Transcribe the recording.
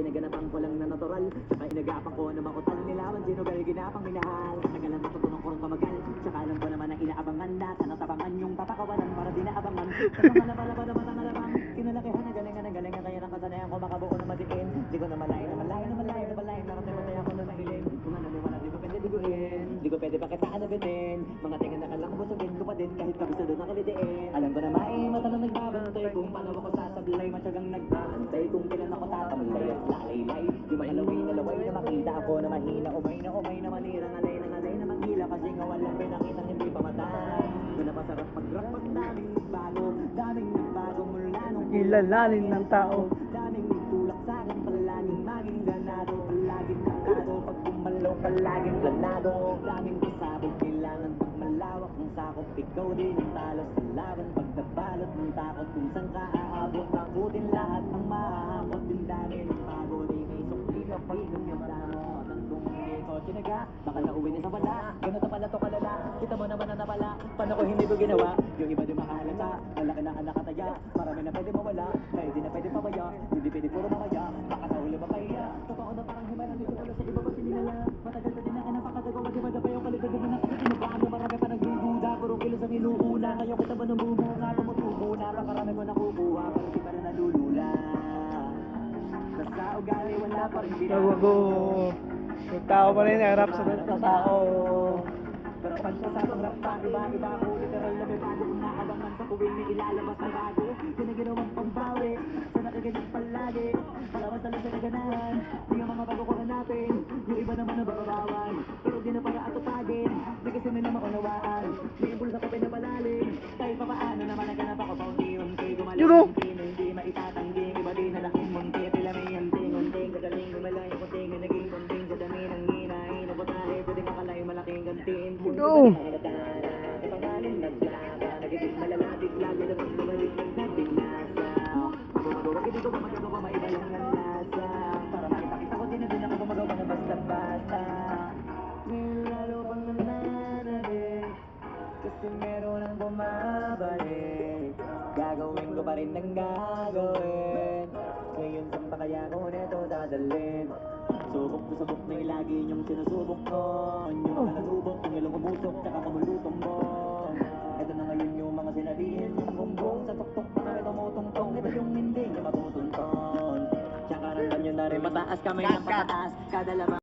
ginaganapan ko lang na natural. Saka inagapan ko na makutal nilawan, sinugal ginapang minahal. Tagalan matutunan ko rin pamagal, saka alam ko naman ang inaabangan na sana tabangan yung papakawalan para di naabangan. Kasama na pala para matangalabang kinalakihan na galingan kaya nakasanayan ko makabuo na madiin. Di ko na malayo narating ako na mahiling. Kung ano niwala di ko pwede biguin, di ko pwede pa kita anabitin. Mga tingan na kalang busugin ko pa din kahit kabisado na kalitiin. Alam ko na mata na nagbabantay kung paano ako sasablay, matyagang nagbabantay kung kailan ako tatamlay at lalaylay. Yung mga laway na makita ako na mahina, umay na manira, ngalay na manghila kasi nga walang pinakitang hindi pa matay. Doon na masarap mag-rap pag daming nagbago mula nung Kilalanin ng tao. daming nagtulak sa'kin, palaging maging ganado, palaging nakado, pag kumalaw palaging planado. Daming pasabog, kailangan pag malawak ng sakop, ikaw din ang talo sa laban, pag nabalot ng takot, kung saan ka aabot, takutin lahat ng mahahakot, din dami ng bago, di may sukli ka pag-inom yung damo, nandung hindi ko sinaga, baka nauwi na sa wala, ganito pala to kalala, kita mo naman na napala, paano ko hindi ko ginawa, yung iba di mahalata, malaki na nakataya, marami na pwede mawala, kaya di na pwede pabaya, hindi pwede puro mamaya, baka sa huli mapaya, totoo na parang himala, dito wala sa iba ba sinilala, matagal na din na kinapakatagawa, di ba na pa yung kalidad na nakakitinubago, marami pa nagdududa, puro kilos ang inuuna, ngayon kita ba namumunga, tumutubo na, makarami ko nakukuha, pero di pa rin nalulula, basta ugali wala pa rin Bago. Yung tao pa rin, harap sa tao. pero pagkasabang rap pa, iba ako literal na may bago kung naabangan sa tuwing may ilalabas na bago yun ang ginawang pambawi sa nakaganyan palagi palabas na lang sa naganahan di ang mga bago ko hanapin yung iba naman na bababawan pero di na para atupagin di kasi nila maunawaan may impulsa ko pinapalalim kahit pa paano naman naganap ako paunti-unti gumalang na hindi maitatanggi iba din na laking munti tila may hanting-unting kagaling gumalayo kunting na naging kunting sa dami ng hinahin na butahe pwede kakalayo malaking gantiin Go! Kasi meron ang bumabalik, gagawin ko pa rin ang gagawin. Ngayon saan pa kaya ko neto dadalhin? Subok na lagi niyong sinusubok nun. Yung mga nasubok, yung ilong umusok, tsaka kumulutong bong. Ito na ngayon yung mga sinabihin, yung bumbong sa tuktok pa kami tumutungtong. Ito yung hindi niya matutunton. Tsaka ramdam nyo na rin mataas kamay ng pataas, kada laban.